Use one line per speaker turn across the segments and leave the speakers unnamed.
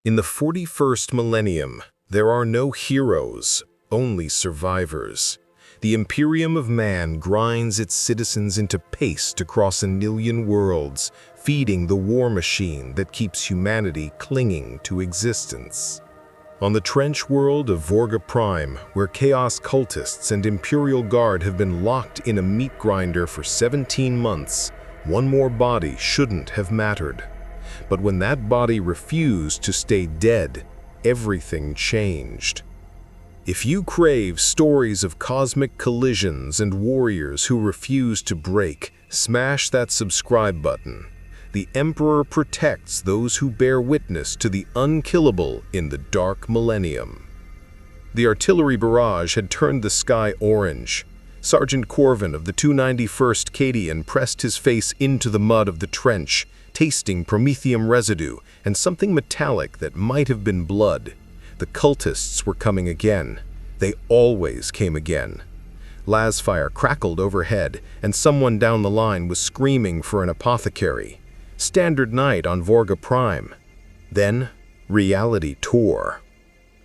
In the 41st millennium, there are no heroes, only survivors. The Imperium of man grinds its citizens into paste across a million worlds, feeding the war machine that keeps humanity clinging to existence. On the trench world of Vorga Prime, where Chaos cultists and Imperial Guard have been locked in a meat grinder for 17 months, one more body shouldn't have mattered. But when that body refused to stay dead, everything changed. If you crave stories of cosmic collisions and warriors who refuse to break, smash that subscribe button. The Emperor protects those who bear witness to the unkillable in the dark millennium. The artillery barrage had turned the sky orange. Sergeant Corvin of the 291st Cadian pressed his face into the mud of the trench, tasting promethium residue and something metallic that might have been blood. The cultists were coming again. They always came again. Lasfire crackled overhead, and someone down the line was screaming for an apothecary. Standard night on Vorga Prime. Then, reality tore.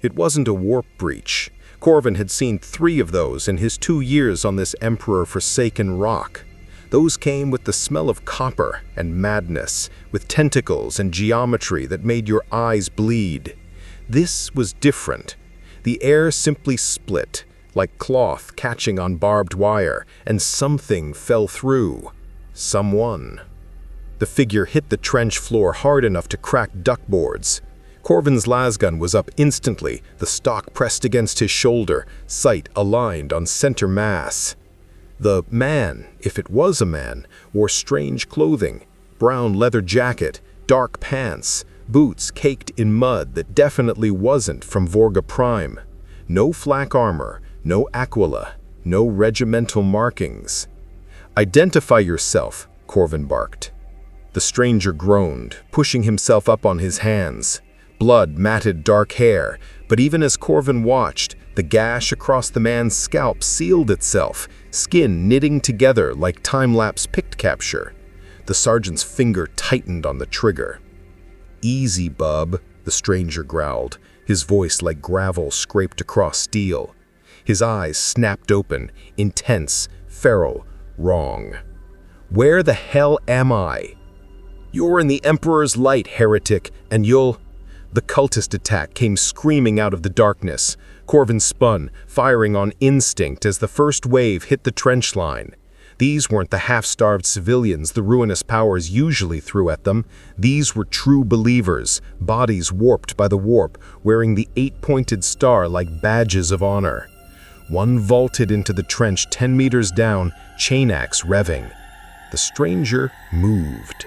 It wasn't a warp breach. Corvin had seen 3 of those in his 2 years on this Emperor-forsaken rock. Those came with the smell of copper and madness, with tentacles and geometry that made your eyes bleed. This was different. The air simply split, like cloth catching on barbed wire, and something fell through. Someone. The figure hit the trench floor hard enough to crack duckboards. Corvin's lasgun was up instantly, the stock pressed against his shoulder, sight aligned on center mass. The man, if it was a man, wore strange clothing, brown leather jacket, dark pants, boots caked in mud that definitely wasn't from Vorga Prime. No flak armor, no aquila, no regimental markings. "Identify yourself," Corvin barked. The stranger groaned, pushing himself up on his hands. Blood matted dark hair, but even as Corvin watched, the gash across the man's scalp sealed itself, skin knitting together like time-lapse pict capture. The sergeant's finger tightened on the trigger. "Easy, bub," the stranger growled, his voice like gravel scraped across steel. His eyes snapped open, intense, feral, wrong. "Where the hell am I?" "You're in the Emperor's light, heretic, and you'll—" The cultist attack came screaming out of the darkness. Corvin spun, firing on instinct as the first wave hit the trench line. These weren't the half-starved civilians the ruinous powers usually threw at them. These were true believers, bodies warped by the warp, wearing the 8-pointed star like badges of honor. One vaulted into the trench 10 meters down, chain axe revving. The stranger moved.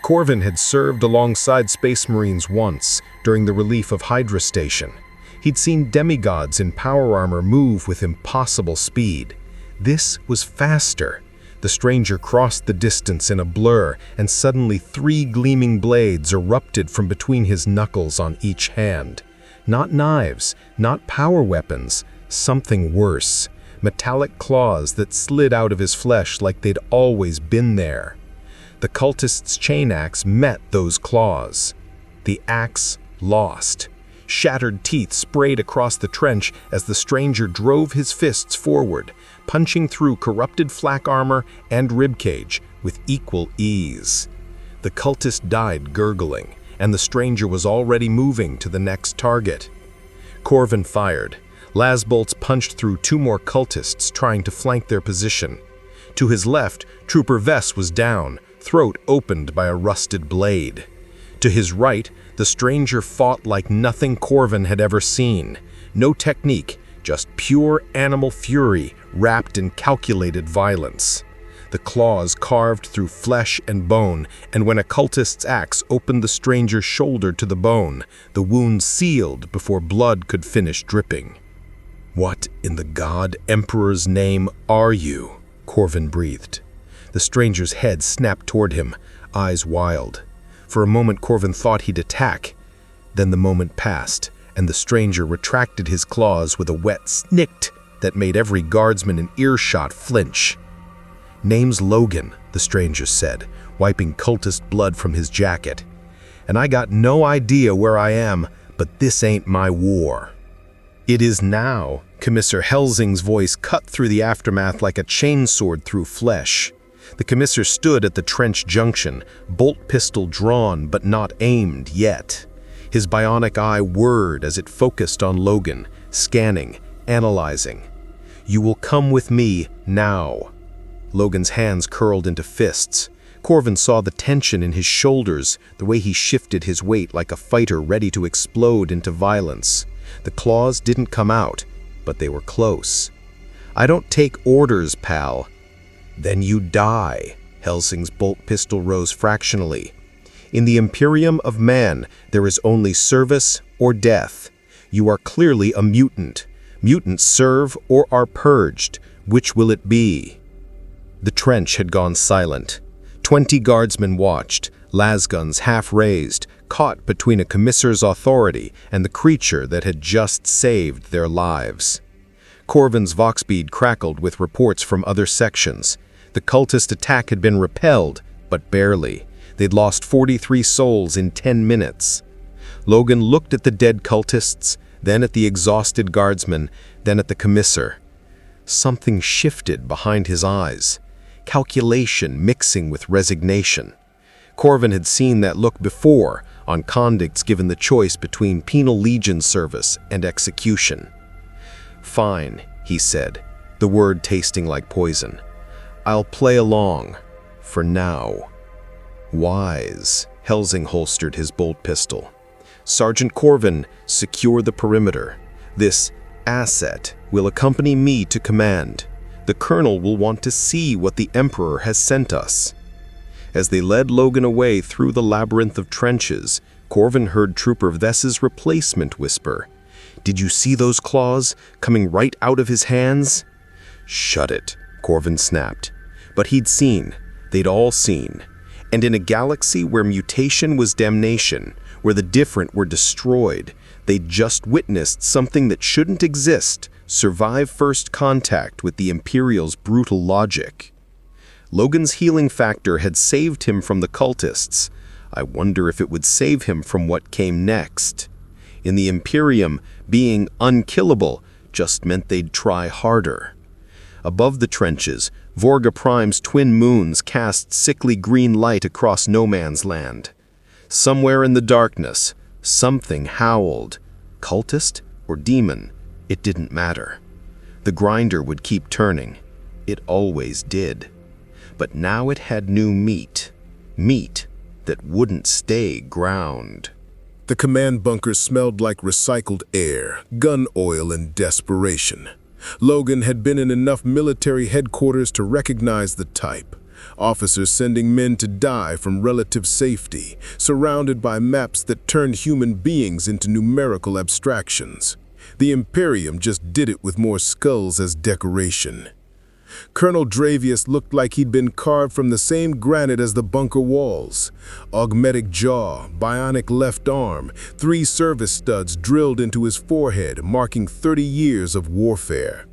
Corvin had served alongside Space Marines once, during the relief of Hydra Station. He'd seen demigods in power armor move with impossible speed. This was faster. The stranger crossed the distance in a blur, and suddenly 3 gleaming blades erupted from between his knuckles on each hand. Not knives, not power weapons, something worse. Metallic claws that slid out of his flesh like they'd always been there. The cultist's chain axe met those claws. The axe lost. Shattered teeth sprayed across the trench as the stranger drove his fists forward, punching through corrupted flak armor and ribcage with equal ease. The cultist died gurgling, and the stranger was already moving to the next target. Corvin fired. Lasbolts punched through 2 more cultists trying to flank their position. To his left, Trooper Vess was down, throat opened by a rusted blade. To his right, the stranger fought like nothing Corvin had ever seen. No technique, just pure animal fury wrapped in calculated violence. The claws carved through flesh and bone, and when a cultist's axe opened the stranger's shoulder to the bone, the wound sealed before blood could finish dripping. "What in the God Emperor's name are you?" Corvin breathed. The stranger's head snapped toward him, eyes wild. For a moment Corvin thought he'd attack. Then the moment passed, and the stranger retracted his claws with a wet snikt that made every guardsman in earshot flinch. "Name's Logan," the stranger said, wiping cultist blood from his jacket. and I got no idea where I am, but this ain't my war." "It is now." Commissar Helsing's voice cut through the aftermath like a chainsword through flesh. The commissar stood at the trench junction, bolt pistol drawn but not aimed yet. His bionic eye whirred as it focused on Logan, scanning, analyzing. "You will come with me now." Logan's hands curled into fists. Corvin saw the tension in his shoulders, the way he shifted his weight like a fighter ready to explode into violence. The claws didn't come out, but they were close. "I don't take orders, pal." "Then you die." Helsing's bolt pistol rose fractionally. "In the Imperium of man, there is only service or death. You are clearly a mutant. Mutants serve or are purged. Which will it be?" The trench had gone silent. 20 guardsmen watched, lasguns half raised, caught between a commissar's authority and the creature that had just saved their lives. Corvin's Voxbead crackled with reports from other sections. The cultist attack had been repelled, but barely. They'd lost 43 souls in 10 minutes. Logan looked at the dead cultists, then at the exhausted guardsmen, then at the commissar. Something shifted behind his eyes. Calculation mixing with resignation. Corvin had seen that look before, on convicts given the choice between penal legion service and execution. "Fine," he said, the word tasting like poison. "I'll play along. For now." "Wise." Helsing holstered his bolt pistol. "Sergeant Corvin, secure the perimeter. This asset will accompany me to command. The colonel will want to see what the Emperor has sent us." As they led Logan away through the labyrinth of trenches, Corvin heard Trooper Vess's replacement whisper, "Did you see those claws coming right out of his hands?" "Shut it," Corvin snapped. But he'd seen. They'd all seen. And in a galaxy where mutation was damnation, where the different were destroyed, they'd just witnessed something that shouldn't exist survive first contact with the Imperial's brutal logic. Logan's healing factor had saved him from the cultists. I wonder if it would save him from what came next. In the Imperium, being unkillable just meant they'd try harder. Above the trenches, Vorga Prime's twin moons cast sickly green light across no man's land. Somewhere in the darkness, something howled. Cultist or demon, it didn't matter. The grinder would keep turning. It always did. But now it had new meat. Meat that wouldn't stay ground.
The command bunker smelled like recycled air, gun oil, and desperation. Logan had been in enough military headquarters to recognize the type. Officers sending men to die from relative safety, surrounded by maps that turned human beings into numerical abstractions. The Imperium just did it with more skulls as decoration. Colonel Dravius looked like he'd been carved from the same granite as the bunker walls. Augmetic jaw, bionic left arm, 3 service studs drilled into his forehead, marking 30 years of warfare.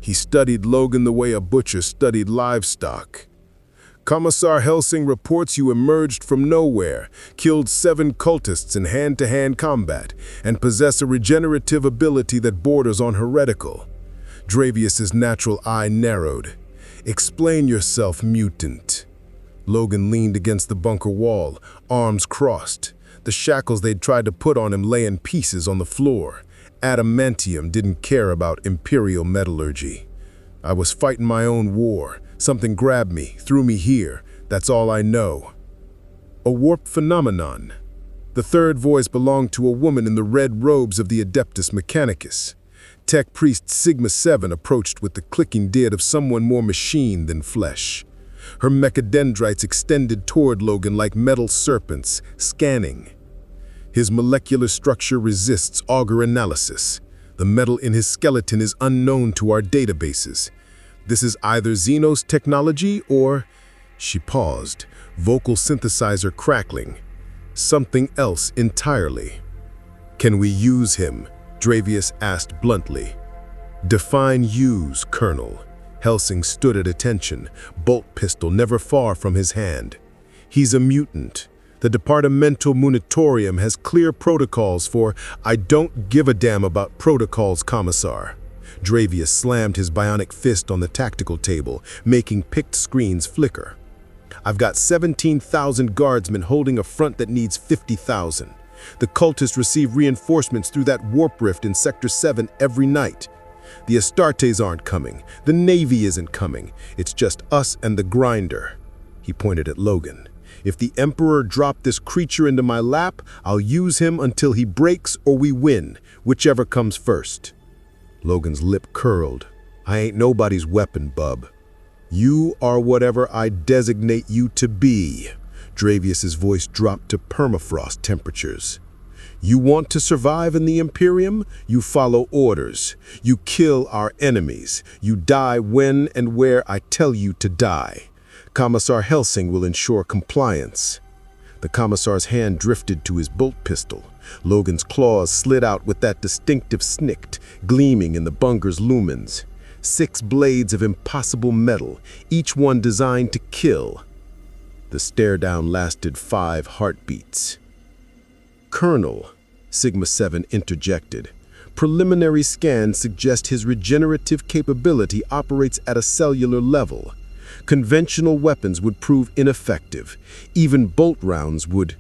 He studied Logan the way a butcher studied livestock. "Commissar Helsing reports you emerged from nowhere, killed 7 cultists in hand-to-hand combat, and possess a regenerative ability that borders on heretical." Dravius's natural eye narrowed. "Explain yourself, mutant." Logan leaned against the bunker wall, arms crossed. The shackles they'd tried to put on him lay in pieces on the floor. Adamantium didn't care about Imperial metallurgy. "I was fighting my own war. Something grabbed me, threw me here. That's all I know." "A warp phenomenon." The third voice belonged to a woman in the red robes of the Adeptus Mechanicus. Tech Priest Sigma 7 approached with the clicking did of someone more machine than flesh. Her mechadendrites extended toward Logan like metal serpents, scanning. His molecular structure resists auger analysis. The metal in his skeleton is unknown to our databases. This is either Xenos technology or... She paused, vocal synthesizer crackling. Something else entirely. "Can we use him?" Dravius asked bluntly. "Define use, Colonel." Helsing stood at attention, bolt pistol never far from his hand. "He's a mutant. The departmental munitorium has clear protocols for I don't give a damn about protocols, Commissar. Dravius slammed his bionic fist on the tactical table, making picked screens flicker. I've got 17,000 guardsmen holding a front that needs 50,000. The cultists receive reinforcements through that warp rift in Sector 7 every night. The Astartes aren't coming. The Navy isn't coming. It's just us and the grinder. He pointed at Logan. If the Emperor dropped this creature into my lap, I'll use him until he breaks or we win, whichever comes first. Logan's lip curled. I ain't nobody's weapon, bub. You are whatever I designate you to be. Dravius's voice dropped to permafrost temperatures. You want to survive in the Imperium? You follow orders. You kill our enemies. You die when and where I tell you to die. Commissar Helsing will ensure compliance. The Commissar's hand drifted to his bolt pistol. Logan's claws slid out with that distinctive snikt, gleaming in the bunker's lumens. 6 blades of impossible metal, each one designed to kill. The stare-down lasted 5 heartbeats. Colonel, Sigma-7 interjected. Preliminary scans suggest his regenerative capability operates at a cellular level. Conventional weapons would prove ineffective. Even bolt rounds would...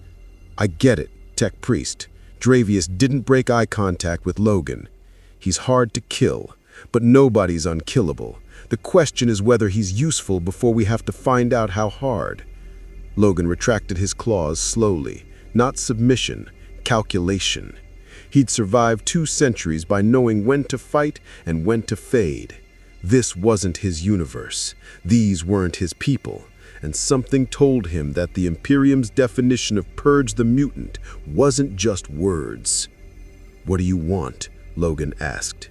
I get it, Tech Priest. Dravius didn't break eye contact with Logan. He's hard to kill, but nobody's unkillable. The question is whether he's useful before we have to find out how hard. Logan retracted his claws slowly. Not submission, calculation. He'd survived 2 centuries by knowing when to fight and when to fade. This wasn't his universe. These weren't his people. And something told him that the Imperium's definition of purge the mutant wasn't just words. What do you want? Logan asked.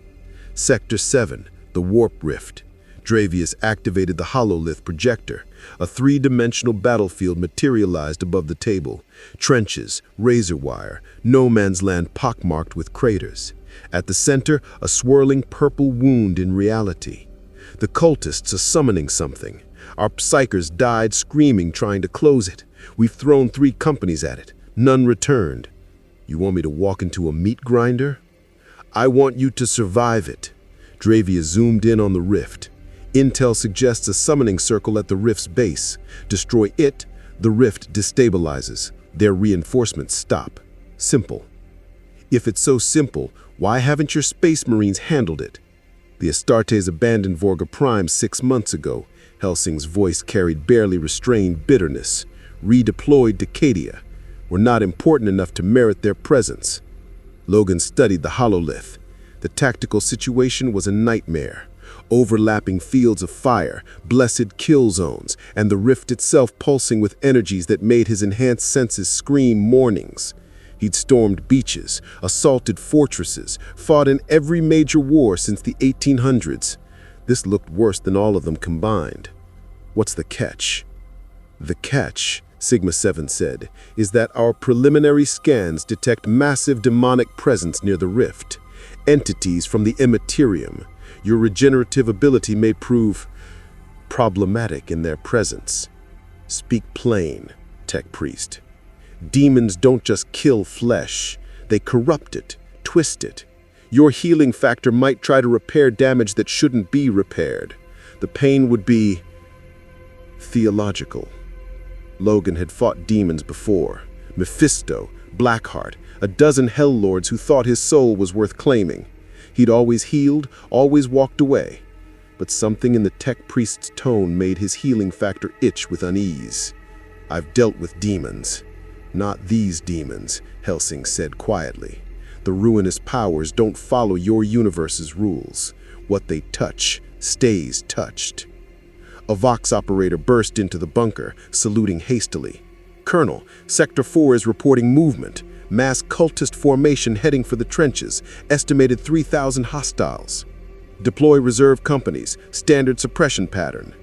Sector 7, the warp rift. Dravius activated the hololith projector. A 3-dimensional battlefield materialized above the table. Trenches, razor wire, no man's land pockmarked with craters. At the center, a swirling purple wound in reality. The cultists are summoning something. Our psychers died screaming trying to close it. We've thrown 3 companies at it. None returned. You want me to walk into a meat grinder? I want you to survive it. Dravius zoomed in on the rift. Intel suggests a summoning circle at the rift's base. Destroy it, the rift destabilizes. Their reinforcements stop. Simple. If it's so simple, why haven't your space marines handled it? The Astartes abandoned Vorga Prime 6 months ago. Helsing's voice carried barely restrained bitterness. Redeployed to Cadia. We're not important enough to merit their presence. Logan studied the hololith. The tactical situation was a nightmare. Overlapping fields of fire, blessed kill zones, and the rift itself pulsing with energies that made his enhanced senses scream mornings. He'd stormed beaches, assaulted fortresses, fought in every major war since the 1800s. This looked worse than all of them combined. What's the catch? The catch, Sigma-7 said, is that our preliminary scans detect massive demonic presence near the rift. Entities from the Imperium. Your regenerative ability may prove problematic in their presence. Speak plain, Tech Priest. Demons don't just kill flesh. They corrupt it, twist it. Your healing factor might try to repair damage that shouldn't be repaired. The pain would be theological. Logan had fought demons before. Mephisto, Blackheart, a dozen Hell Lords who thought his soul was worth claiming. He'd always healed, always walked away. But something in the Tech Priest's tone made his healing factor itch with unease. I've dealt with demons. Not these demons, Helsing said quietly. The ruinous powers don't follow your universe's rules. What they touch stays touched. A Vox operator burst into the bunker, saluting hastily. Colonel, Sector 4 is reporting movement. Mass cultist formation heading for the trenches. Estimated 3,000 hostiles. Deploy reserve companies. Standard suppression pattern.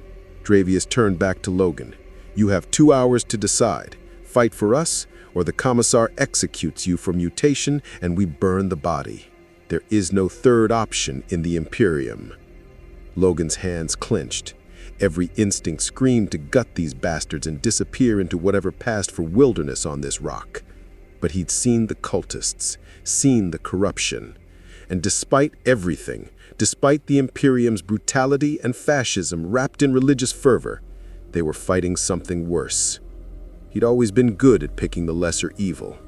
Dravius turned back to Logan. You have 2 hours to decide. Fight for us, or the Commissar executes you for mutation and we burn the body. There is no third option in the Imperium. Logan's hands clenched. Every instinct screamed to gut these bastards and disappear into whatever passed for wilderness on this rock. But he'd seen the cultists, seen the corruption. And despite everything, despite the Imperium's brutality and fascism wrapped in religious fervor, they were fighting something worse. He'd always been good at picking the lesser evil.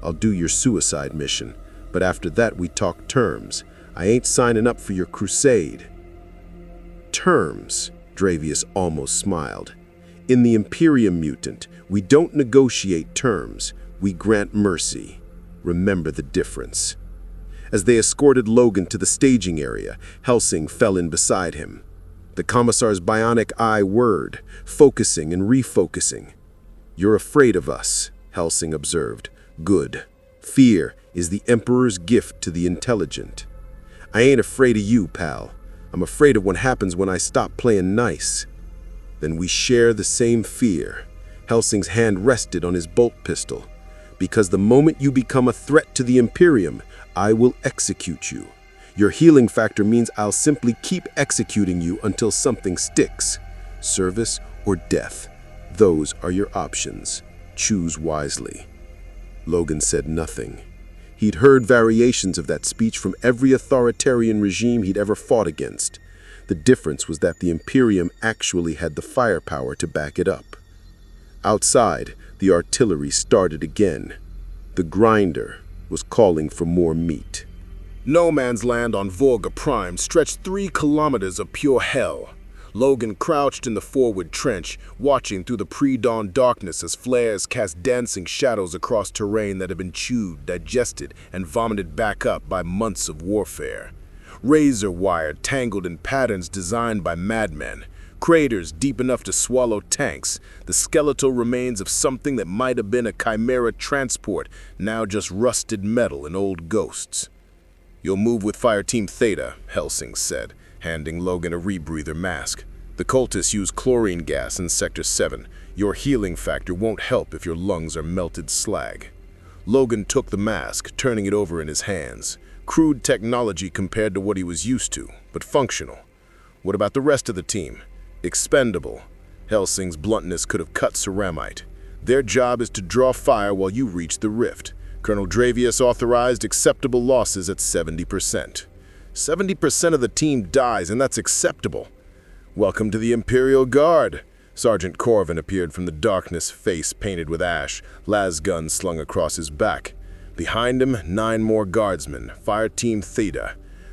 I'll do your suicide mission, but after that we talk terms. I ain't signing up for your crusade. Terms, Dravius almost smiled. In the Imperium, mutant, we don't negotiate terms, we grant mercy. Remember the difference. As they escorted Logan to the staging area, Helsing fell in beside him. The Commissar's bionic eye whirred, focusing and refocusing. "You're afraid of us," Helsing observed. "Good. Fear is the Emperor's gift to the intelligent. I ain't afraid of you, pal. I'm afraid of what happens when I stop playing nice." "Then we share the same fear." Helsing's hand rested on his bolt pistol. "Because the moment you become a threat to the Imperium, I will execute you. Your healing factor means I'll simply keep executing you until something sticks. Service or death. Those are your options. Choose wisely." Logan said nothing. He'd heard variations of that speech from every authoritarian regime he'd ever fought against. The difference was that the Imperium actually had the firepower to back it up. Outside, the artillery started again. The grinder was calling for more meat. No man's land on Vorga Prime stretched 3 kilometers of pure hell. Logan crouched in the forward trench, watching through the pre-dawn darkness as flares cast dancing shadows across terrain that had been chewed, digested, and vomited back up by months of warfare. Razor wire tangled in patterns designed by madmen, craters deep enough to swallow tanks, the skeletal remains of something that might have been a chimera transport, now just rusted metal and old ghosts. "You'll move with Fire Team Theta," Helsing said, handing Logan a rebreather mask. "The cultists use chlorine gas in Sector 7. Your healing factor won't help if your lungs are melted slag." Logan took the mask, turning it over in his hands. Crude technology compared to what he was used to, but functional. "What about the rest of the team?" "Expendable." Helsing's bluntness could have cut ceramite. "Their job is to draw fire while you reach the rift. Colonel Dravius authorized acceptable losses at 70%. 70% of the team dies, and that's acceptable. "Welcome to the Imperial Guard." Sergeant Corvin appeared from the darkness, face painted with ash, las gun slung across his back. Behind him, 9 more guardsmen, Fire Team Theta.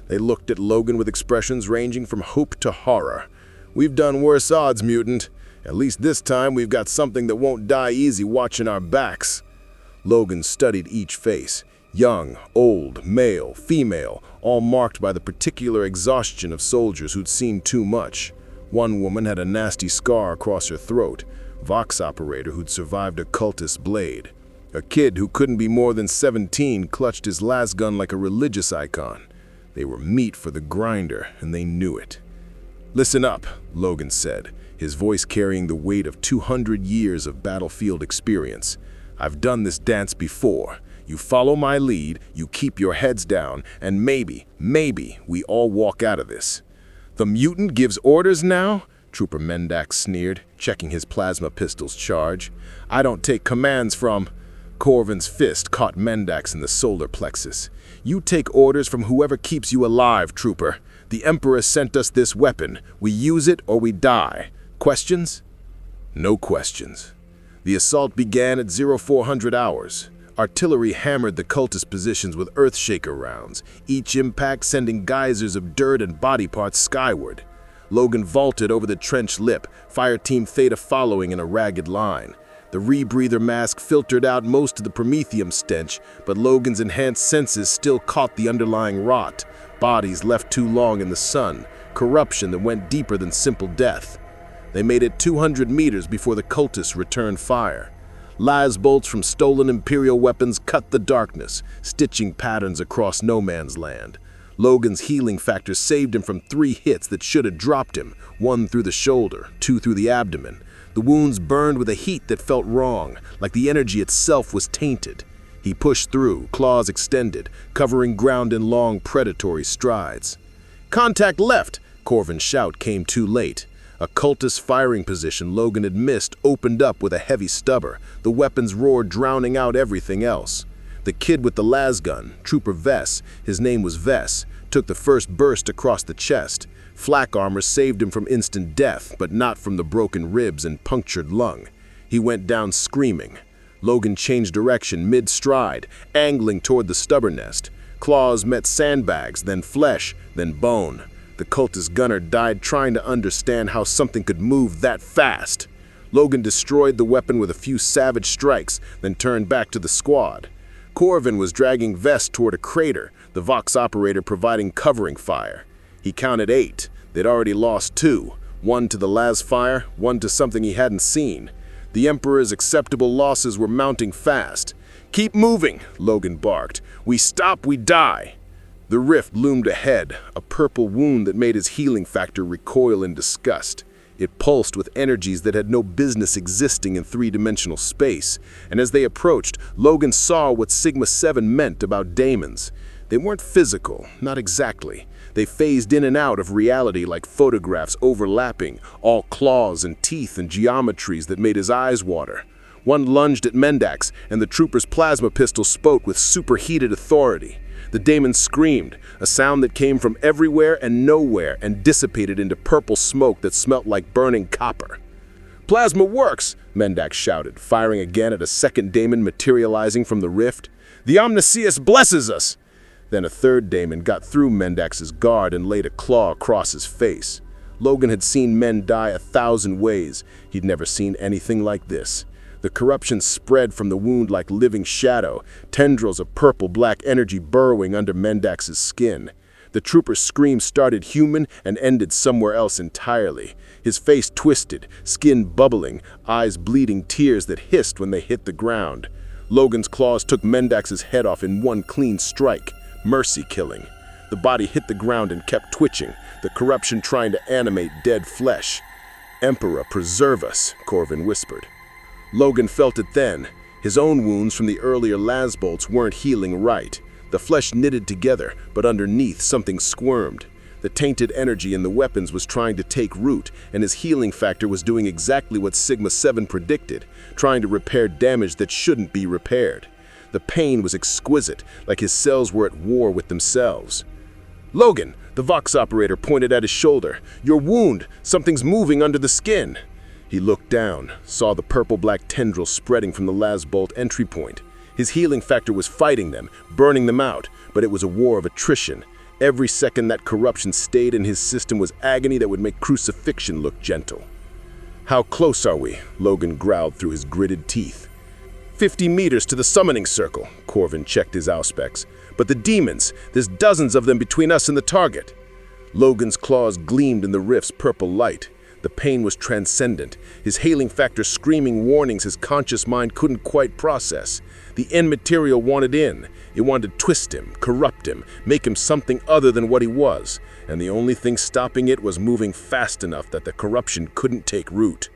They looked at Logan with expressions ranging from hope to horror. "We've done worse odds, mutant. At least this time we've got something that won't die easy watching our backs." Logan studied each face. Young, old, male, female, all marked by the particular exhaustion of soldiers who'd seen too much. One woman had a nasty scar across her throat, Vox operator who'd survived a cultist blade. A kid who couldn't be more than 17 clutched his las gun like a religious icon. They were meat for the grinder, and they knew it. "Listen up," Logan said, his voice carrying the weight of 200 years of battlefield experience. "I've done this dance before. You follow my lead, you keep your heads down, and maybe we all walk out of this." "The mutant gives orders now?" Trooper Mendak sneered, checking his plasma pistol's charge. "I don't take commands from—" Corvin's fist caught Mendak's in the solar plexus. "You take orders from whoever keeps you alive, Trooper. The Emperor sent us this weapon. We use it or we die. Questions?" "No questions." The assault began at 0400 hours. Artillery hammered the cultist positions with Earthshaker rounds, each impact sending geysers of dirt and body parts skyward. Logan vaulted over the trench lip, Fire Team Theta following in a ragged line. The rebreather mask filtered out most of the promethium stench, but Logan's enhanced senses still caught the underlying rot, bodies left too long in the sun, corruption that went deeper than simple death. They made it 200 meters before the cultists returned fire. Las bolts from stolen Imperial weapons cut the darkness, stitching patterns across no man's land. Logan's healing factor saved him from 3 hits that should have dropped him, 1 through the shoulder, 2 through the abdomen. The wounds burned with a heat that felt wrong, like the energy itself was tainted. He pushed through, claws extended, covering ground in long predatory strides. "Contact left!" Corvin's shout came too late. A cultist firing position Logan had missed opened up with a heavy stubber, the weapon's roar drowning out everything else. The kid with the las gun, Trooper Vess, his name was Vess, took the first burst across the chest. Flak armor saved him from instant death, but not from the broken ribs and punctured lung. He went down screaming. Logan changed direction mid-stride, angling toward the stubber nest. Claws met sandbags, then flesh, then bone. The cultist gunner died trying to understand how something could move that fast. Logan destroyed the weapon with a few savage strikes, then turned back to the squad. Corvin was dragging Vess toward a crater, the Vox operator providing covering fire. He counted 8. They'd already lost 2. 1 to the las fire, 1 to something he hadn't seen. The Emperor's acceptable losses were mounting fast. "Keep moving," Logan barked. "We stop, we die." The rift loomed ahead, a purple wound that made his healing factor recoil in disgust. It pulsed with energies that had no business existing in three-dimensional space, and as they approached, Logan saw what Sigma-7 meant about daemons. They weren't physical, not exactly. They phased in and out of reality like photographs overlapping, all claws and teeth and geometries that made his eyes water. One lunged at Mendax, and the trooper's plasma pistol spoke with superheated authority. The daemon screamed, a sound that came from everywhere and nowhere and dissipated into purple smoke that smelt like burning copper. "Plasma works!" Mendax shouted, firing again at a second daemon materializing from the rift. "The Omniscius blesses us!" Then a third daemon got through Mendax's guard and laid a claw across his face. Logan had seen men die 1,000 ways. He'd never seen anything like this. The corruption spread from the wound like living shadow, tendrils of purple-black energy burrowing under Mendax's skin. The trooper's scream started human and ended somewhere else entirely. His face twisted, skin bubbling, eyes bleeding tears that hissed when they hit the ground. Logan's claws took Mendax's head off in one clean strike, mercy killing. The body hit the ground and kept twitching, the corruption trying to animate dead flesh. "Emperor, preserve us," Corvin whispered. Logan felt it then. His own wounds from the earlier las bolts weren't healing right. The flesh knitted together, but underneath something squirmed. The tainted energy in the weapons was trying to take root, and his healing factor was doing exactly what Sigma-7 predicted, trying to repair damage that shouldn't be repaired. The pain was exquisite, like his cells were at war with themselves. "Logan," the Vox operator pointed at his shoulder. "Your wound! Something's moving under the skin." He looked down, saw the purple-black tendrils spreading from the las bolt entry point. His healing factor was fighting them, burning them out, but it was a war of attrition. Every second that corruption stayed in his system was agony that would make crucifixion look gentle. "How close are we?" Logan growled through his gritted teeth. 50 meters to the summoning circle," Corvin checked his auspex. "But the demons, there's dozens of them between us and the target." Logan's claws gleamed in the rift's purple light. The pain was transcendent, his healing factor screaming warnings his conscious mind couldn't quite process. The end material wanted in. It wanted to twist him, corrupt him, make him something other than what he was. And the only thing stopping it was moving fast enough that the corruption couldn't take root.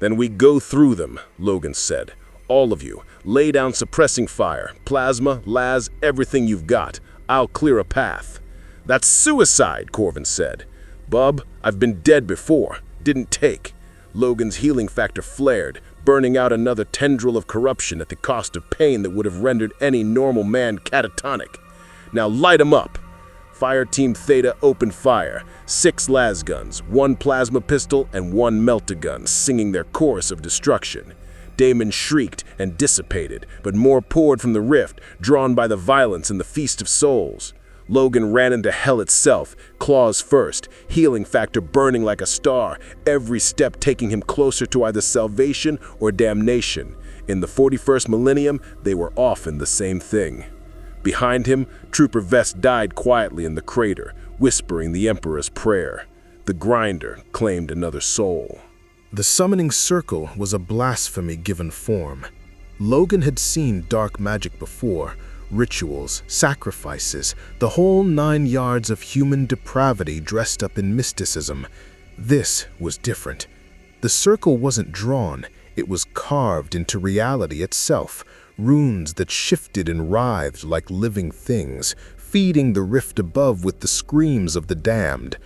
"Then we go through them," Logan said. "All of you, lay down suppressing fire, plasma, las, everything you've got. I'll clear a path." "That's suicide," Corvin said. "Bub, I've been dead before. Didn't take." Logan's healing factor flared, burning out another tendril of corruption at the cost of pain that would have rendered any normal man catatonic. "Now light 'em up." Fire Team Theta opened fire. 6 las guns, 1 plasma pistol, and 1 melt-a-gun, singing their chorus of destruction. Daemons shrieked and dissipated, but more poured from the rift, drawn by the violence and the feast of souls. Logan ran into hell itself, claws first, healing factor burning like a star, every step taking him closer to either salvation or damnation. In the 41st millennium, they were often the same thing. Behind him, Trooper Vess died quietly in the crater, whispering the Emperor's prayer. The Grinder claimed another soul.
The summoning circle was a blasphemy given form. Logan had seen dark magic before, rituals, sacrifices, the whole 9 yards of human depravity dressed up in mysticism. This was different. The circle wasn't drawn, it was carved into reality itself, runes that shifted and writhed like living things, feeding the rift above with the screams of the damned.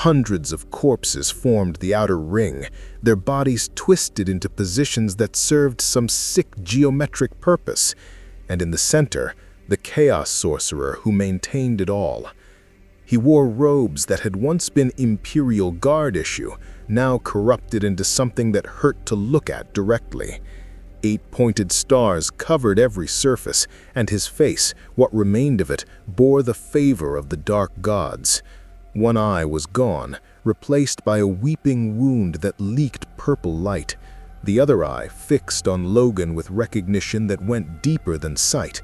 Hundreds of corpses formed the outer ring, their bodies twisted into positions that served some sick geometric purpose. And in the center, the Chaos Sorcerer who maintained it all. He wore robes that had once been Imperial Guard issue, now corrupted into something that hurt to look at directly. 8 pointed stars covered every surface, and his face, what remained of it, bore the favor of the dark gods. One eye was gone, replaced by a weeping wound that leaked purple light. The other eye fixed on Logan with recognition that went deeper than sight.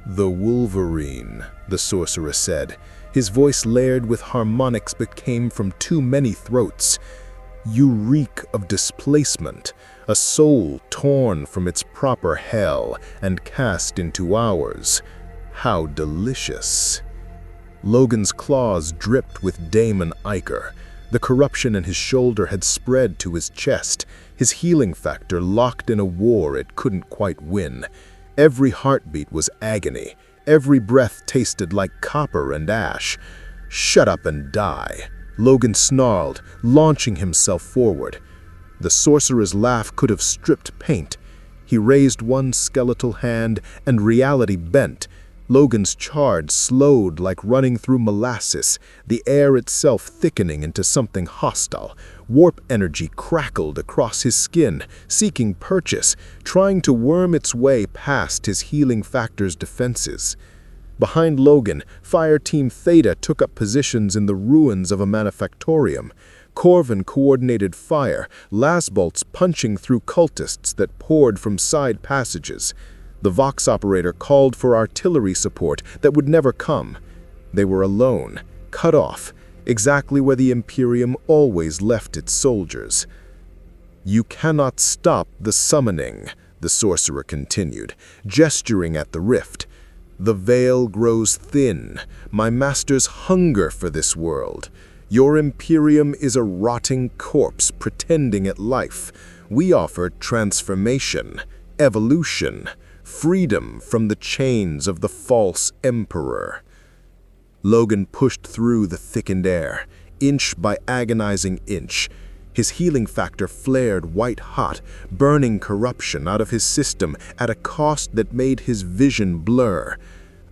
"The Wolverine," the sorcerer said. His voice layered with harmonics but came from too many throats. "You reek of displacement, a soul torn from its proper hell and cast into ours. How delicious." Logan's claws dripped with Daemon ichor. The corruption in his shoulder had spread to his chest, his healing factor locked in a war it couldn't quite win. Every heartbeat was agony. Every breath tasted like copper and ash. "Shut up and die," Logan snarled, launching himself forward. The sorcerer's laugh could have stripped paint. He raised one skeletal hand, and reality bent. Logan's charge slowed like running through molasses, the air itself thickening into something hostile. Warp energy crackled across his skin, seeking purchase, trying to worm its way past his healing factor's defenses. Behind Logan, Fire Team Theta took up positions in the ruins of a manufactorium. Corvin coordinated fire, lasbolts punching through cultists that poured from side passages. The Vox operator called for artillery support that would never come. They were alone, cut off, exactly where the Imperium always left its soldiers. "You cannot stop the summoning," the sorcerer continued, gesturing at the rift. "The veil grows thin, my master's hunger for this world. Your Imperium is a rotting corpse pretending at life. We offer transformation, evolution, freedom from the chains of the false emperor." Logan pushed through the thickened air, inch by agonizing inch. His healing factor flared white-hot, burning corruption out of his system at a cost that made his vision blur.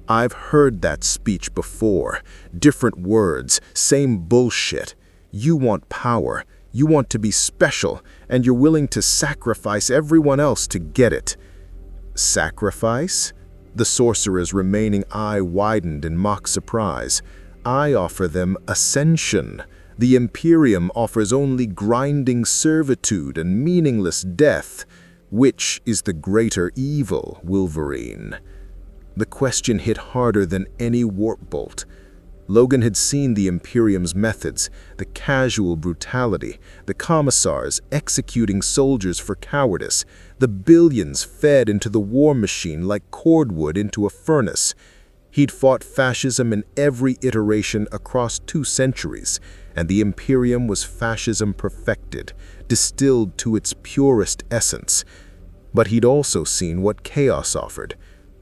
"I've heard that speech before. Different words, same bullshit. You want power, you want to be special, and you're willing to sacrifice everyone else to get it." "Sacrifice?" The sorcerer's remaining eye widened in mock surprise. "I offer them ascension. The Imperium offers only grinding servitude and meaningless death. Which is the greater evil, Wolverine?" The question hit harder than any warp bolt. Logan had seen the Imperium's methods, the casual brutality, the commissars executing soldiers for cowardice, the billions fed into the war machine like cordwood into a furnace. He'd fought fascism in every iteration across 2 centuries, and the Imperium was fascism perfected, distilled to its purest essence. But he'd also seen what chaos offered.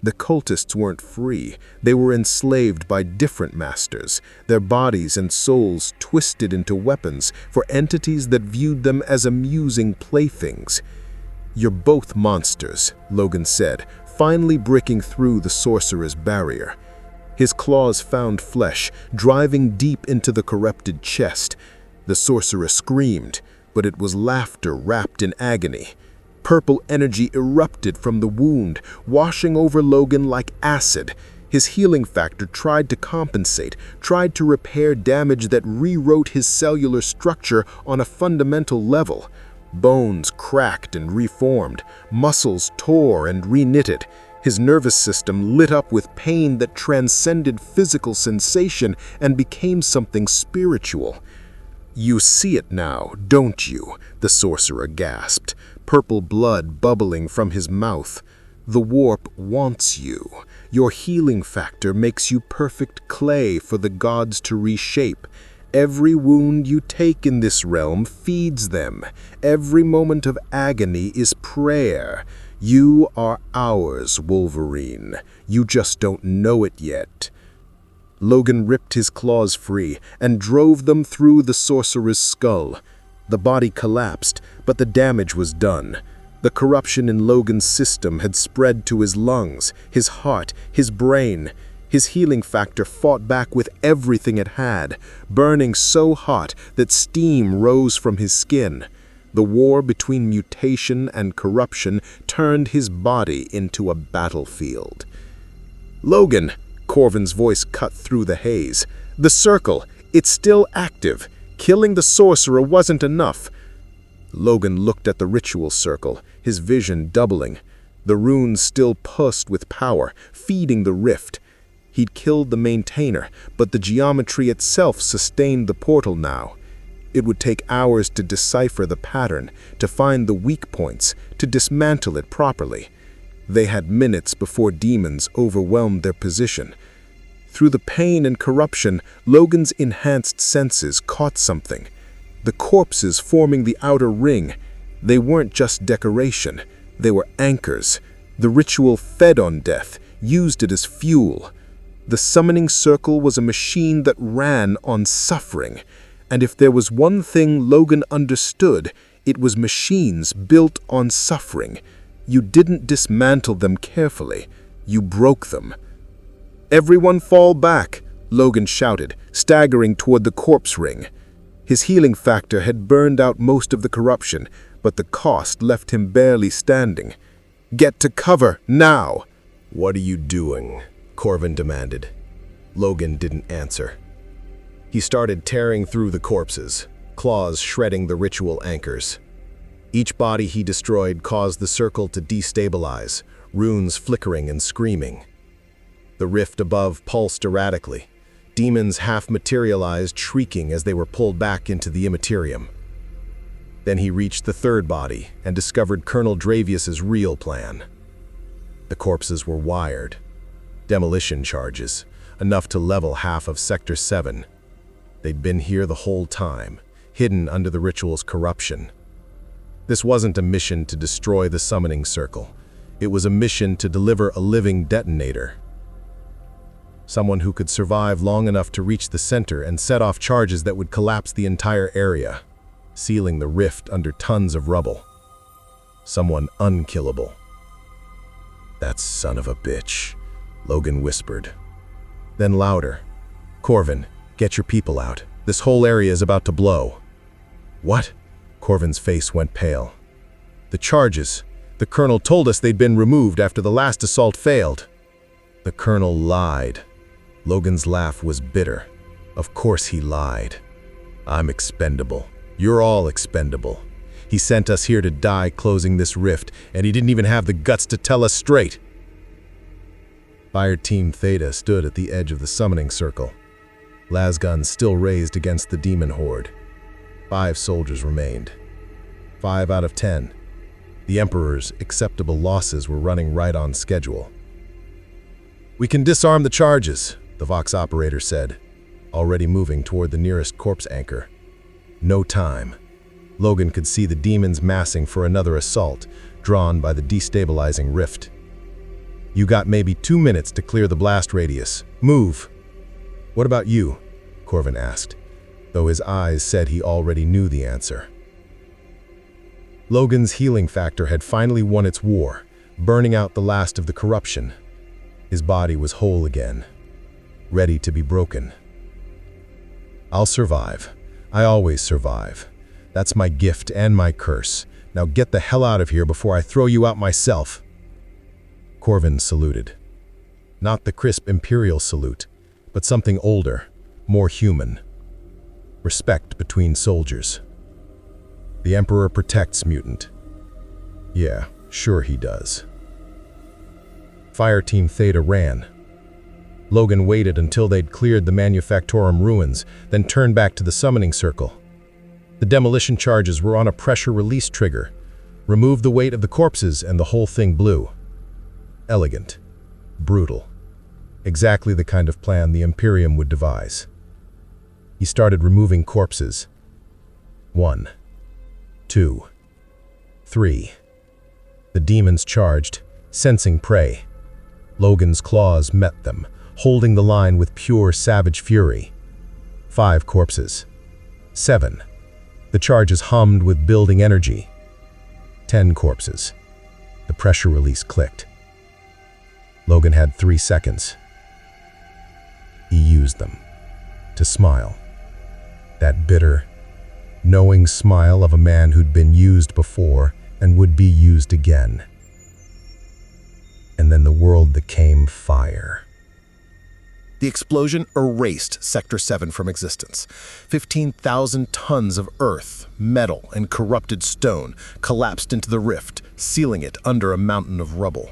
The cultists weren't free. They were enslaved by different masters, their bodies and souls twisted into weapons for entities that viewed them as amusing playthings. "You're both monsters," Logan said, finally breaking through the sorcerer's barrier. His claws found flesh, driving deep into the corrupted chest. The sorcerer screamed, but it was laughter wrapped in agony. Purple energy erupted from the wound, washing over Logan like acid. His healing factor tried to compensate, tried to repair damage that rewrote his cellular structure on a fundamental level. Bones cracked and reformed, muscles tore and reknitted. His nervous system lit up with pain that transcended physical sensation and became something spiritual. "You see it now, don't you?" the sorcerer gasped, purple blood bubbling from his mouth. "The warp wants you. Your healing factor makes you perfect clay for the gods to reshape. Every wound you take in this realm feeds them. Every moment of agony is prayer. You are ours, Wolverine. You just don't know it yet." Logan ripped his claws free and drove them through the sorcerer's skull. The body collapsed, but the damage was done. The corruption in Logan's system had spread to his lungs, his heart, his brain. His healing factor fought back with everything it had, burning so hot that steam rose from his skin. The war between mutation and corruption turned his body into a battlefield. "Logan," Corvin's voice cut through the haze. "The circle, it's still active. Killing the sorcerer wasn't enough." Logan looked at the ritual circle, his vision doubling. The runes still pulsed with power, feeding the rift. He'd killed the maintainer, but the geometry itself sustained the portal now. It would take hours to decipher the pattern, to find the weak points, to dismantle it properly. They had minutes before demons overwhelmed their position. Through the pain and corruption, Logan's enhanced senses caught something. The corpses forming the outer ring. They weren't just decoration. They were anchors. The ritual fed on death, used it as fuel. The summoning circle was a machine that ran on suffering. And if there was one thing Logan understood, it was machines built on suffering. You didn't dismantle them carefully. You broke them. "Everyone fall back," Logan shouted, staggering toward the corpse ring. His healing factor had burned out most of the corruption, but the cost left him barely standing. "Get to cover, now!"
"What are you doing?" Corvin demanded. Logan didn't answer. He started tearing through the corpses, claws shredding the ritual anchors. Each body he destroyed caused the circle to destabilize, runes flickering and screaming. The rift above pulsed erratically. Demons half-materialized, shrieking as they were pulled back into the Imperium. Then he reached the third body and discovered Colonel Dravius's real plan. The corpses were wired. Demolition charges, enough to level half of Sector 7. They'd been here the whole time, hidden under the ritual's corruption. This wasn't a mission to destroy the summoning circle. It was a mission to deliver a living detonator. Someone who could survive long enough to reach the center and set off charges that would collapse the entire area, sealing the rift under tons of rubble. Someone unkillable. "That son of a bitch," Logan whispered. Then louder, "Corvin, get your people out. This whole area is about to blow." "What?" Corvin's face went pale. "The charges. The colonel told us they'd been removed after the last assault failed." "The colonel lied." Logan's laugh was bitter. "Of course he lied. I'm expendable. You're all expendable. He sent us here to die closing this rift, and he didn't even have the guts to tell us straight." Fire Team Theta stood at the edge of the summoning circle, lasguns still raised against the demon horde. 5 soldiers remained. 5 out of 10. The Emperor's acceptable losses were running right on schedule. "We can disarm the charges," the Vox operator said, already moving toward the nearest corpse anchor. No time. Logan could see the demons massing for another assault, drawn by the destabilizing rift. "You got maybe 2 minutes to clear the blast radius. Move." "What about you?" Corvin asked, though his eyes said he already knew the answer. Logan's healing factor had finally won its war, burning out the last of the corruption. His body was whole again, ready to be broken. "I'll survive. I always survive. That's my gift and my curse. Now get the hell out of here before I throw you out myself." Corvin saluted. Not the crisp Imperial salute, but something older, more human. Respect between soldiers. "The Emperor protects, mutant." "Yeah, sure he does." Fire Team Theta ran. Logan waited until they'd cleared the Manufactorum ruins, then turned back to the summoning circle. The demolition charges were on a pressure release trigger. Remove the weight of the corpses and the whole thing blew. Elegant. Brutal. Exactly the kind of plan the Imperium would devise. He started removing corpses. 1, 2, 3. The demons charged, sensing prey. Logan's claws met them, holding the line with pure savage fury. 5 corpses. 7. The charges hummed with building energy. 10 corpses. The pressure release clicked. Logan had 3 seconds. He used them to smile. That bitter, knowing smile of a man who'd been used before and would be used again. And then the world became fire.
The explosion erased Sector 7 from existence. 15,000 tons of earth, metal, and corrupted stone collapsed into the rift, sealing it under a mountain of rubble.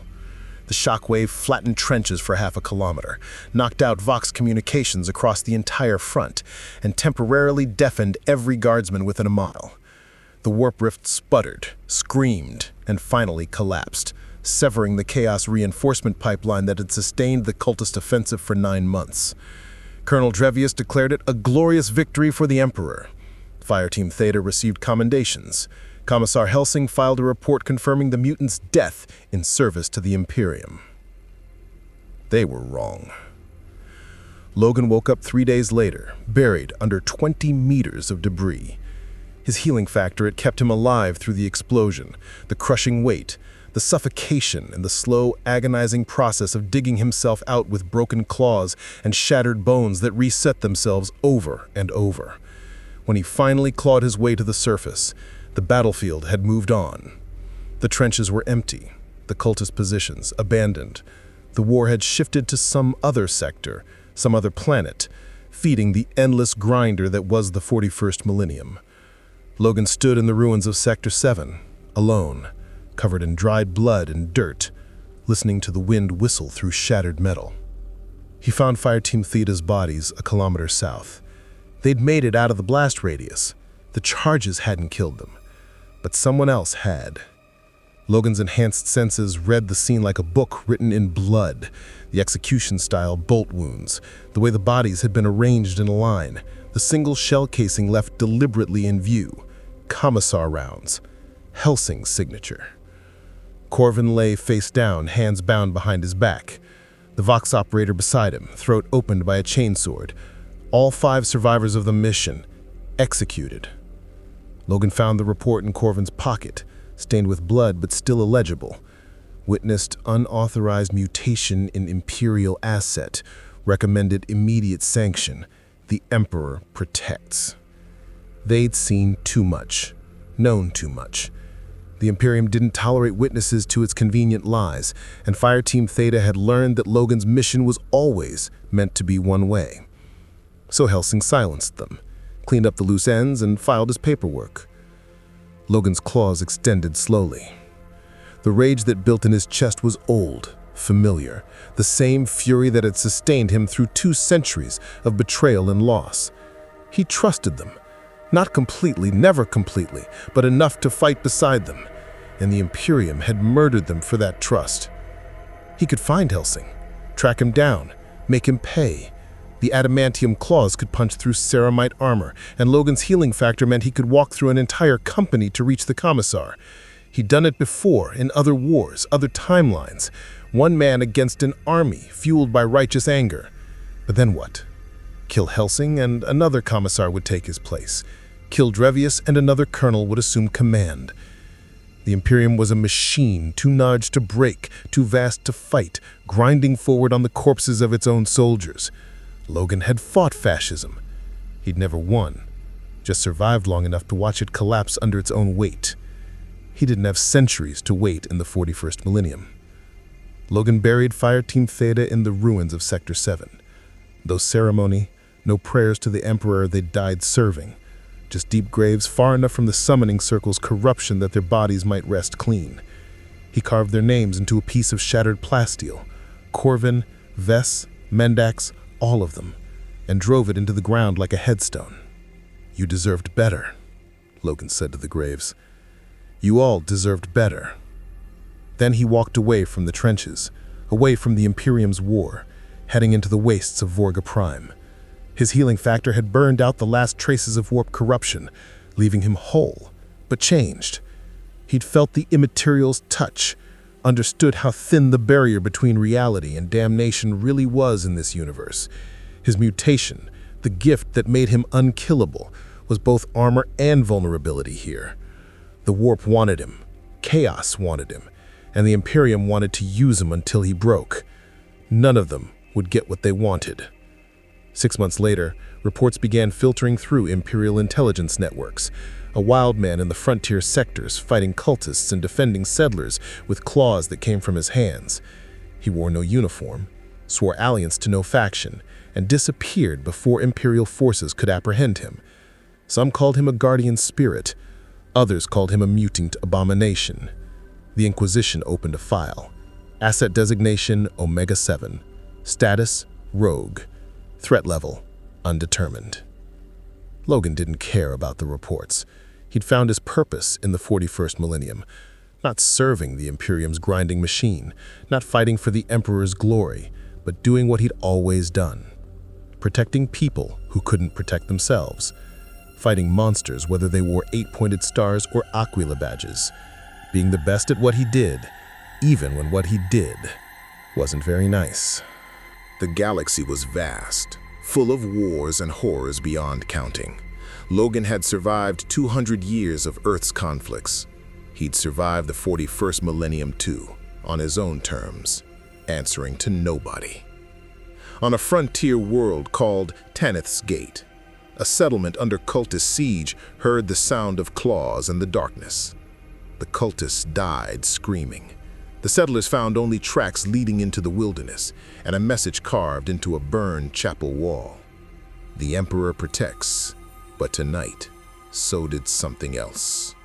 The shockwave flattened trenches for half a kilometer, knocked out Vox communications across the entire front, and temporarily deafened every guardsman within a mile. The warp rift sputtered, screamed, and finally collapsed, severing the Chaos reinforcement pipeline that had sustained the cultist offensive for 9 months. Colonel Drevius declared it a glorious victory for the Emperor. Fireteam Theta received commendations. Commissar Helsing filed a report confirming the mutant's death in service to the Imperium. They were wrong. Logan woke up 3 days later, buried under 20 meters of debris. His healing factor had kept him alive through the explosion, the crushing weight, the suffocation, and the slow, agonizing process of digging himself out with broken claws and shattered bones that reset themselves over and over. When he finally clawed his way to the surface, the battlefield had moved on. The trenches were empty, the cultist positions abandoned. The war had shifted to some other sector, some other planet, feeding the endless grinder that was the 41st millennium. Logan stood in the ruins of Sector 7, alone, covered in dried blood and dirt, listening to the wind whistle through shattered metal. He found Fireteam Theta's bodies a kilometer south. They'd made it out of the blast radius. The charges hadn't killed them, but someone else had. Logan's enhanced senses read the scene like a book written in blood, the execution-style bolt wounds, the way the bodies had been arranged in a line, the single shell casing left deliberately in view, Commissar rounds, Helsing's signature. Corvin lay face down, hands bound behind his back. The Vox operator beside him, throat opened by a chainsword. All 5 survivors of the mission, executed. Logan found the report in Corvin's pocket, stained with blood but still illegible. Witnessed unauthorized mutation in Imperial asset. Recommended immediate sanction. The Emperor protects. They'd seen too much, known too much. The Imperium didn't tolerate witnesses to its convenient lies, and Fireteam Theta had learned that Logan's mission was always meant to be one way. So Helsing silenced them, cleaned up the loose ends, and filed his paperwork. Logan's claws extended slowly. The rage that built in his chest was old, familiar, the same fury that had sustained him through 2 centuries of betrayal and loss. He trusted them. Not completely, never completely, but enough to fight beside them, and the Imperium had murdered them for that trust. He could find Helsing, track him down, make him pay. The Adamantium claws could punch through ceramite armor, and Logan's healing factor meant he could walk through an entire company to reach the Commissar. He'd done it before, in other wars, other timelines. One man against an army, fueled by righteous anger. But then what? Kill Helsing, and another Commissar would take his place. Kill Drevius, and another colonel would assume command. The Imperium was a machine, too large to break, too vast to fight, grinding forward on the corpses of its own soldiers. Logan had fought fascism. He'd never won, just survived long enough to watch it collapse under its own weight. He didn't have centuries to wait in the 41st millennium. Logan buried Fireteam Theta in the ruins of Sector 7. No ceremony, no prayers to the Emperor they'd died serving. Just deep graves far enough from the summoning circle's corruption that their bodies might rest clean. He carved their names into a piece of shattered plasteel. Corvin, Vess, Mendax, all of them, and drove it into the ground like a headstone. "You deserved better," Logan said to the graves. "You all deserved better." Then he walked away from the trenches, away from the Imperium's war, heading into the wastes of Vorga Prime. His healing factor had burned out the last traces of warp corruption, leaving him whole, but changed. He'd felt the immaterial's touch, understood how thin the barrier between reality and damnation really was in this universe. His mutation, the gift that made him unkillable, was both armor and vulnerability here. The Warp wanted him, Chaos wanted him, and the Imperium wanted to use him until he broke. None of them would get what they wanted. 6 months later, reports began filtering through Imperial intelligence networks. A wild man in the frontier sectors fighting cultists and defending settlers with claws that came from his hands. He wore no uniform, swore allegiance to no faction, and disappeared before Imperial forces could apprehend him. Some called him a guardian spirit. Others called him a mutant abomination. The Inquisition opened a file. Asset designation Omega-7. Status rogue. Threat level undetermined. Logan didn't care about the reports. He'd found his purpose in the 41st millennium, not serving the Imperium's grinding machine, not fighting for the Emperor's glory, but doing what he'd always done. Protecting people who couldn't protect themselves. Fighting monsters whether they wore 8-pointed stars or Aquila badges. Being the best at what he did, even when what he did wasn't very nice.
The galaxy was vast, full of wars and horrors beyond counting. Logan had survived 200 years of Earth's conflicts. He'd survived the 41st millennium too, on his own terms, answering to nobody. On a frontier world called Tanith's Gate, a settlement under cultist siege heard the sound of claws in the darkness. The cultists died screaming. The settlers found only tracks leading into the wilderness and a message carved into a burned chapel wall. The Emperor protects, but tonight, so did something else.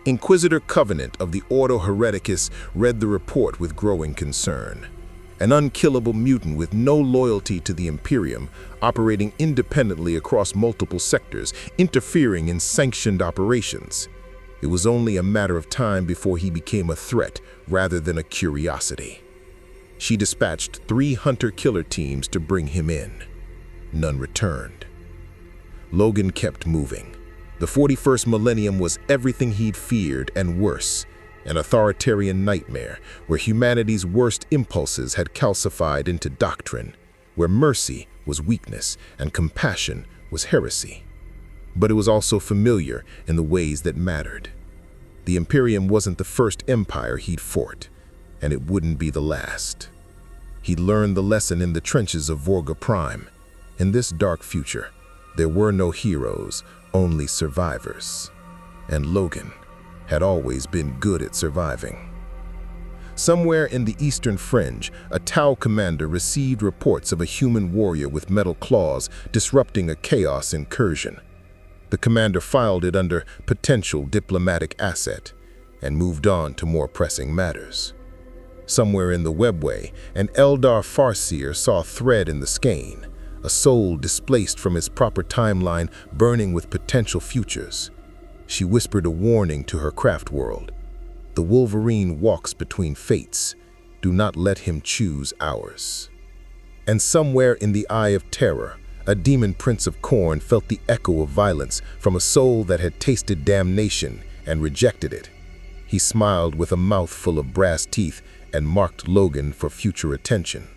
Inquisitor Covenant of the Ordo Hereticus read the report with growing concern. An unkillable mutant with no loyalty to the Imperium, operating independently across multiple sectors, interfering in sanctioned operations. It was only a matter of time before he became a threat rather than a curiosity. She dispatched 3 hunter-killer teams to bring him in. None returned. Logan kept moving. The 41st millennium was everything he'd feared and worse, an authoritarian nightmare where humanity's worst impulses had calcified into doctrine, where mercy was weakness and compassion was heresy. But it was also familiar in the ways that mattered. The Imperium wasn't the first empire he'd fought, and it wouldn't be the last. He'd learned the lesson in the trenches of Vorga Prime. In this dark future, there were no heroes, only survivors. And Logan had always been good at surviving. Somewhere in the eastern fringe, a Tau commander received reports of a human warrior with metal claws disrupting a chaos incursion. The commander filed it under potential diplomatic asset and moved on to more pressing matters. Somewhere in the webway, an Eldar Farseer saw a thread in the skein, a soul displaced from its proper timeline burning with potential futures. She whispered a warning to her craft world. The Wolverine walks between fates. Do not let him choose ours. And somewhere in the Eye of Terror, a demon prince of Khorne felt the echo of violence from a soul that had tasted damnation and rejected it. He smiled with a mouth full of brass teeth and marked Logan for future attention.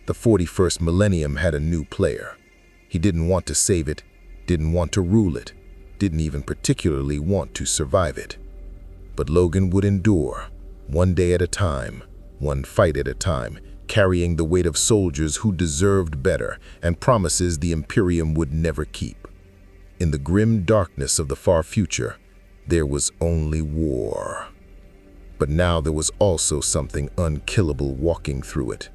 The 41st millennium had a new player. He didn't want to save it, didn't want to rule it, didn't even particularly want to survive it. But Logan would endure, one day at a time, one fight at a time, carrying the weight of soldiers who deserved better and promises the Imperium would never keep. In the grim darkness of the far future, there was only war. But now there was also something unkillable walking through it,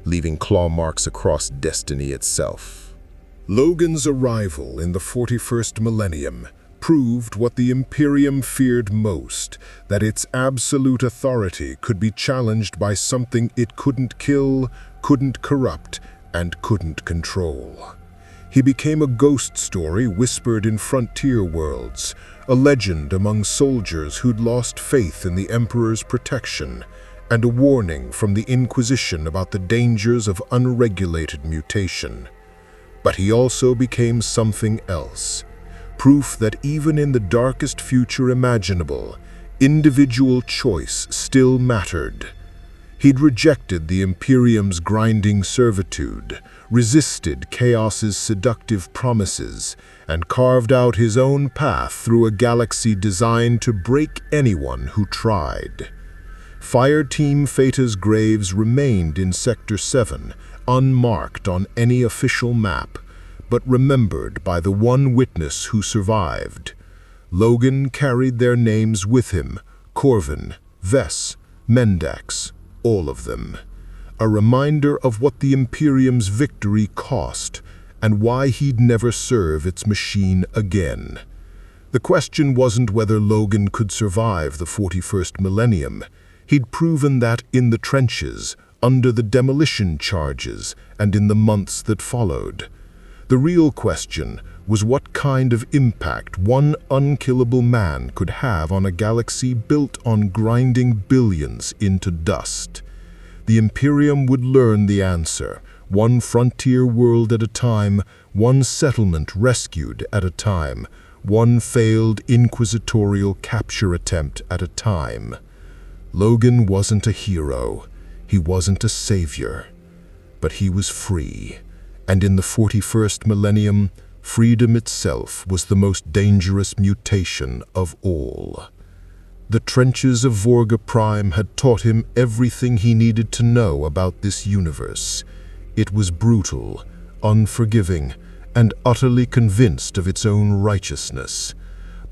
leaving claw marks across destiny itself. Logan's arrival in the 41st millennium proved what the Imperium feared most, that its absolute authority could be challenged by something it couldn't kill, couldn't corrupt, and couldn't control. He became a ghost story whispered in frontier worlds, a legend among soldiers who'd lost faith in the Emperor's protection, and a warning from the Inquisition about the dangers of unregulated mutation. But he also became something else. Proof that even in the darkest future imaginable, individual choice still mattered. He'd rejected the Imperium's grinding servitude, resisted Chaos's seductive promises, and carved out his own path through a galaxy designed to break anyone who tried. Fireteam Theta's graves remained in Sector 7, unmarked on any official map, but remembered by the one witness who survived. Logan carried their names with him: Corvin, Vess, Mendax, all of them. A reminder of what the Imperium's victory cost, and why he'd never serve its machine again. The question wasn't whether Logan could survive the 41st millennium. He'd proven that in the trenches, under the demolition charges, and in the months that followed. The real question was what kind of impact one unkillable man could have on a galaxy built on grinding billions into dust. The Imperium would learn the answer, one frontier world at a time, one settlement rescued at a time, one failed inquisitorial capture attempt at a time. Logan wasn't a hero, he wasn't a savior, but he was free. And in the 41st millennium, freedom itself was the most dangerous mutation of all. The trenches of Vorga Prime had taught him everything he needed to know about this universe. It was brutal, unforgiving, and utterly convinced of its own righteousness.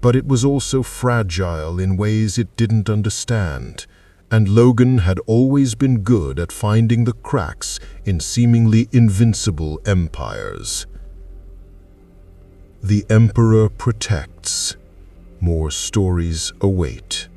But it was also fragile in ways it didn't understand, and Logan had always been good at finding the cracks in seemingly invincible empires. The Emperor protects. More stories await.